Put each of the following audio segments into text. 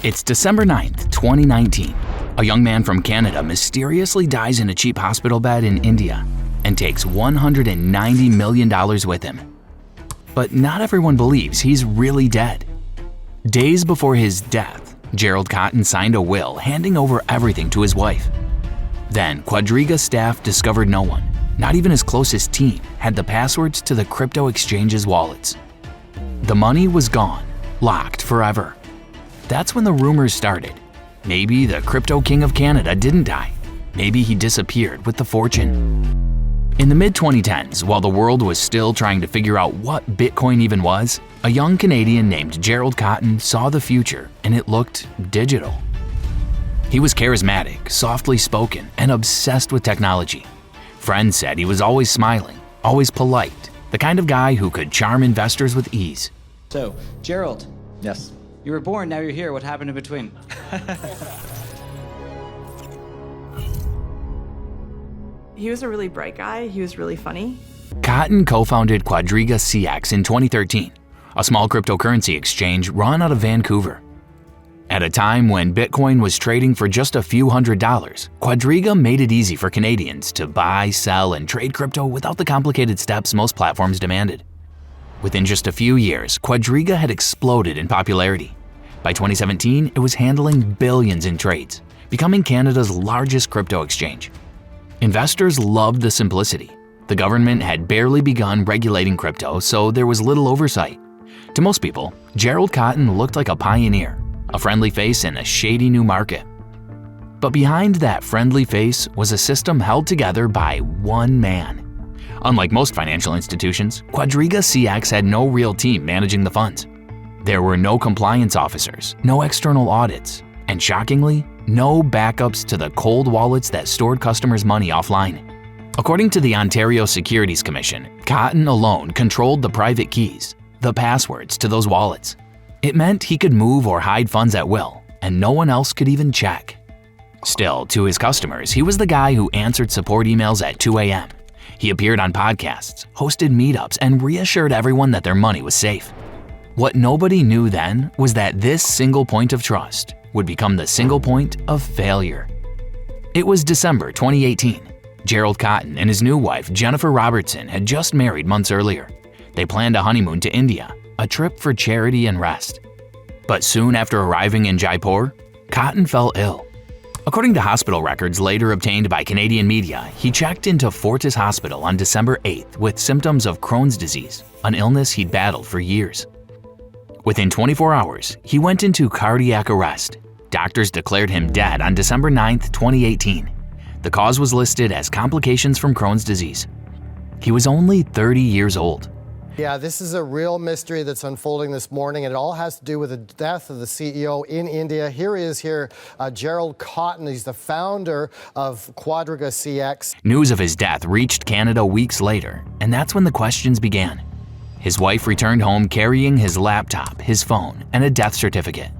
It's December 9th, 2019. A young man from Canada mysteriously dies in a cheap hospital bed in India and takes $190 million with him. But not everyone believes he's really dead. Days before his death, Gerald Cotten signed a will handing over everything to his wife. Then Quadriga staff discovered no one, not even his closest team, had the passwords to the crypto exchange's wallets. The money was gone, locked forever. That's when the rumors started. Maybe the crypto king of Canada didn't die. Maybe he disappeared with the fortune. In the mid-2010s, while the world was still trying to figure out what Bitcoin even was, a young Canadian named Gerald Cotten saw the future, and it looked digital. He was charismatic, softly spoken, and obsessed with technology. Friends said he was always smiling, always polite, the kind of guy who could charm investors with ease. So, Gerald. Yes. You were born, now you're here. What happened in between? He was a really bright guy. He was really funny. Cotten co-founded Quadriga CX in 2013, a small cryptocurrency exchange run out of Vancouver. At a time when Bitcoin was trading for just a few $100s, Quadriga made it easy for Canadians to buy, sell, and trade crypto without the complicated steps most platforms demanded. Within just a few years, Quadriga had exploded in popularity. By 2017, it was handling billions in trades, becoming Canada's largest crypto exchange. Investors loved the simplicity. The government had barely begun regulating crypto, so there was little oversight. To most people, Gerald Cotten looked like a pioneer, a friendly face in a shady new market. But behind that friendly face was a system held together by one man. Unlike most financial institutions, Quadriga CX had no real team managing the funds. There were no compliance officers, no external audits, and shockingly, no backups to the cold wallets that stored customers' money offline. According to the Ontario Securities Commission, Cotten alone controlled the private keys, the passwords to those wallets. It meant he could move or hide funds at will, and no one else could even check. Still, to his customers, he was the guy who answered support emails at 2 a.m. He appeared on podcasts, hosted meetups, and reassured everyone that their money was safe. What nobody knew then was that this single point of trust would become the single point of failure. It was December 2018. Gerald Cotten and his new wife, Jennifer Robertson, had just married months earlier. They planned a honeymoon to India, a trip for charity and rest. But soon after arriving in Jaipur, Cotten fell ill. According to hospital records later obtained by Canadian media, he checked into Fortis Hospital on December 8th with symptoms of Crohn's disease, an illness he'd battled for years. Within 24 hours, he went into cardiac arrest. Doctors declared him dead on December 9th, 2018. The cause was listed as complications from Crohn's disease. He was only 30 years old. Yeah, this is a real mystery that's unfolding this morning, and it all has to do with the death of the CEO in India. Here he is Gerald Cotten. He's the founder of Quadriga CX. News of his death reached Canada weeks later, and that's when the questions began. His wife returned home carrying his laptop, his phone, and a death certificate.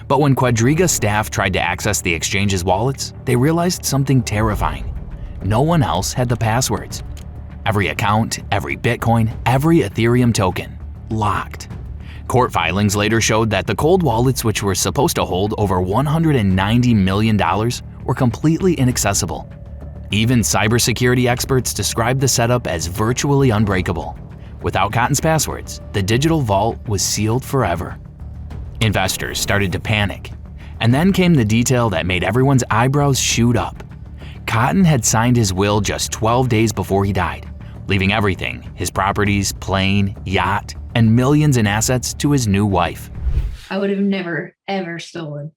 But when Quadriga staff tried to access the exchange's wallets, they realized something terrifying. No one else had the passwords. Every account, every Bitcoin, every Ethereum token, locked. Court filings later showed that the cold wallets, which were supposed to hold over $190 million, were completely inaccessible. Even cybersecurity experts described the setup as virtually unbreakable. Without Cotten's passwords, the digital vault was sealed forever. Investors started to panic. And then came the detail that made everyone's eyebrows shoot up. Cotten had signed his will just 12 days before he died, leaving everything, his properties, plane, yacht, and millions in assets to his new wife. I would have never, ever stolen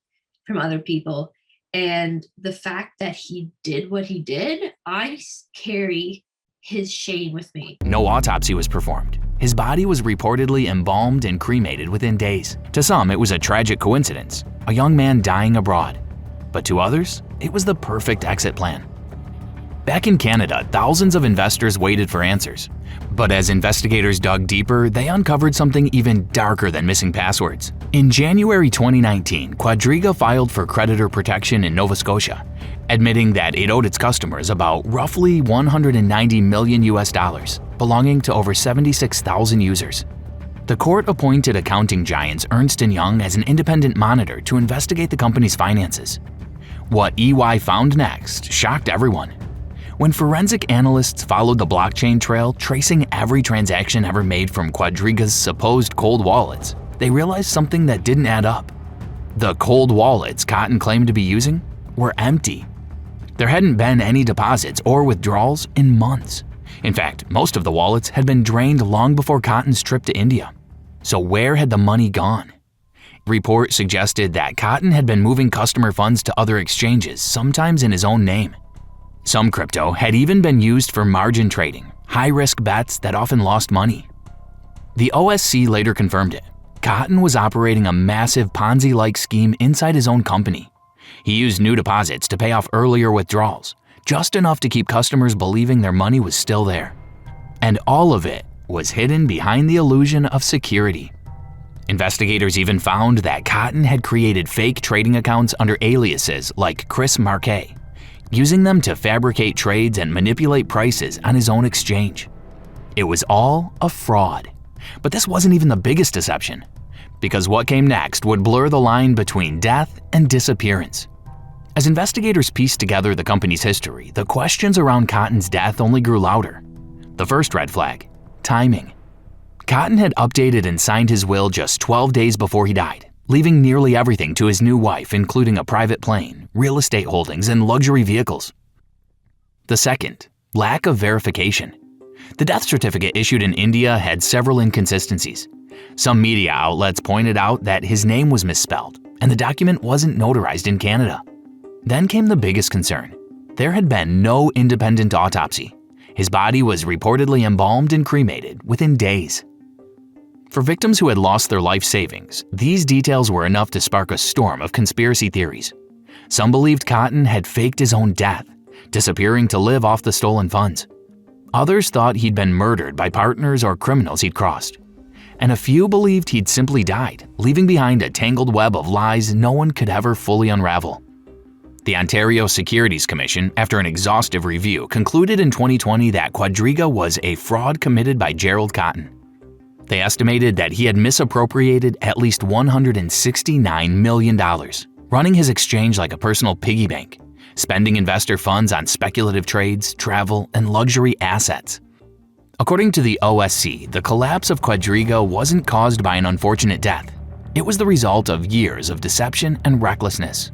from other people. And the fact that he did what he did, I carry his shame with me. No autopsy was performed. His body was reportedly embalmed and cremated within days. To some, it was a tragic coincidence, a young man dying abroad. But to others, it was the perfect exit plan. Back in Canada, thousands of investors waited for answers. But as investigators dug deeper, they uncovered something even darker than missing passwords. In January 2019, Quadriga filed for creditor protection in Nova Scotia, admitting that it owed its customers about roughly $190 million belonging to over 76,000 users. The court appointed accounting giants Ernst & Young as an independent monitor to investigate the company's finances. What EY found next shocked everyone. When forensic analysts followed the blockchain trail tracing every transaction ever made from Quadriga's supposed cold wallets, they realized something that didn't add up. The cold wallets Cotton claimed to be using were empty. There hadn't been any deposits or withdrawals in months. In fact, most of the wallets had been drained long before Cotton's trip to India. So where had the money gone? Reports suggested that Cotton had been moving customer funds to other exchanges, sometimes in his own name. Some crypto had even been used for margin trading, high-risk bets that often lost money. The OSC later confirmed it. Cotton was operating a massive Ponzi-like scheme inside his own company. He used new deposits to pay off earlier withdrawals, just enough to keep customers believing their money was still there. And all of it was hidden behind the illusion of security. Investigators even found that Cotton had created fake trading accounts under aliases like Chris Marquet, using them to fabricate trades and manipulate prices on his own exchange. It was all a fraud. But this wasn't even the biggest deception, because what came next would blur the line between death and disappearance. As investigators pieced together the company's history, the questions around Cotton's death only grew louder. The first red flag: timing. Cotton had updated and signed his will just 12 days before he died, leaving nearly everything to his new wife, including a private plane, real estate holdings, and luxury vehicles. The second, lack of verification. The death certificate issued in India had several inconsistencies. Some media outlets pointed out that his name was misspelled, and the document wasn't notarized in Canada. Then came the biggest concern. There had been no independent autopsy. His body was reportedly embalmed and cremated within days. For victims who had lost their life savings, these details were enough to spark a storm of conspiracy theories. Some believed Cotton had faked his own death, disappearing to live off the stolen funds. Others thought he'd been murdered by partners or criminals he'd crossed. And a few believed he'd simply died, leaving behind a tangled web of lies no one could ever fully unravel. The Ontario Securities Commission, after an exhaustive review, concluded in 2020 that Quadriga was a fraud committed by Gerald Cotton. They estimated that he had misappropriated at least $169 million, running his exchange like a personal piggy bank, spending investor funds on speculative trades, travel, and luxury assets. According to the OSC, the collapse of Quadriga wasn't caused by an unfortunate death. It was the result of years of deception and recklessness.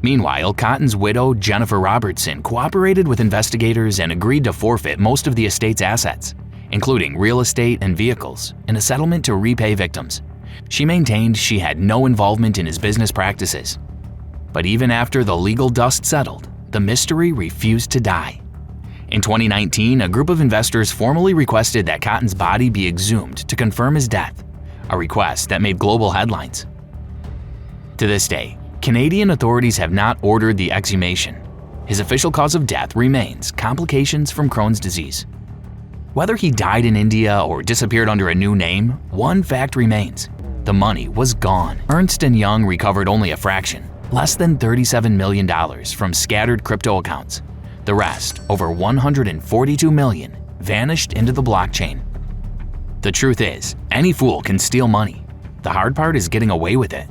Meanwhile, Cotton's widow, Jennifer Robertson, cooperated with investigators and agreed to forfeit most of the estate's assets, including real estate and vehicles, in a settlement to repay victims. She maintained she had no involvement in his business practices. But even after the legal dust settled, the mystery refused to die. In 2019, a group of investors formally requested that Cotton's body be exhumed to confirm his death, a request that made global headlines. To this day, Canadian authorities have not ordered the exhumation. His official cause of death remains complications from Crohn's disease. Whether he died in India or disappeared under a new name, one fact remains: the money was gone. Ernst & Young recovered only a fraction, less than $37 million, from scattered crypto accounts. The rest, over $142 million, vanished into the blockchain. The truth is, any fool can steal money. The hard part is getting away with it.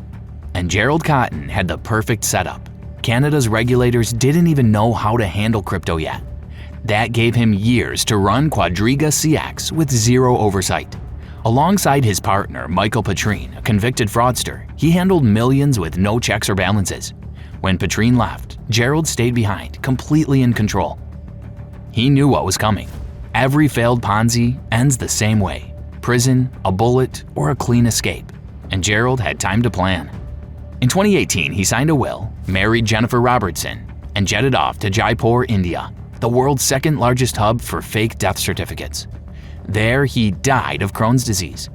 And Gerald Cotton had the perfect setup. Canada's regulators didn't even know how to handle crypto yet. That gave him years to run Quadriga CX with zero oversight. Alongside his partner, Michael Petrine, a convicted fraudster, he handled millions with no checks or balances. When Petrine left, Gerald stayed behind, completely in control. He knew what was coming. Every failed Ponzi ends the same way: prison, a bullet, or a clean escape. And Gerald had time to plan. In 2018, he signed a will, married Jennifer Robertson, and jetted off to Jaipur, India, the world's second largest hub for fake death certificates. There, he died of Crohn's disease.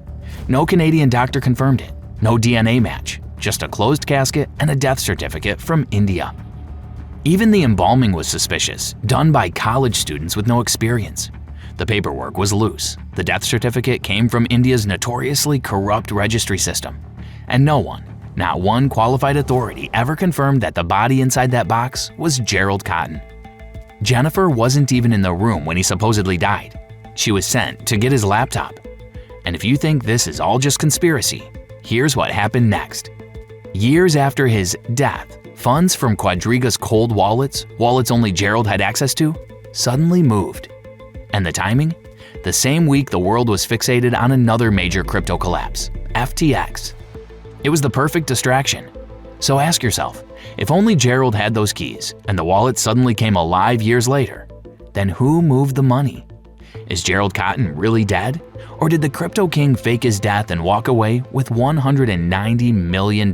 No Canadian doctor confirmed it, no DNA match, just a closed casket and a death certificate from India. Even the embalming was suspicious, done by college students with no experience. The paperwork was loose. The death certificate came from India's notoriously corrupt registry system. And no one, not one qualified authority, ever confirmed that the body inside that box was Gerald Cotton. Jennifer wasn't even in the room when he supposedly died. She was sent to get his laptop. And if you think this is all just conspiracy, here's what happened next. Years after his death, funds from Quadriga's cold wallets only Gerald had access to, suddenly moved. And the timing? The same week the world was fixated on another major crypto collapse, FTX. It was the perfect distraction. So ask yourself, if only Gerald had those keys and the wallet suddenly came alive years later, then who moved the money? Is Gerald Cotten really dead? Or did the crypto king fake his death and walk away with $190 million?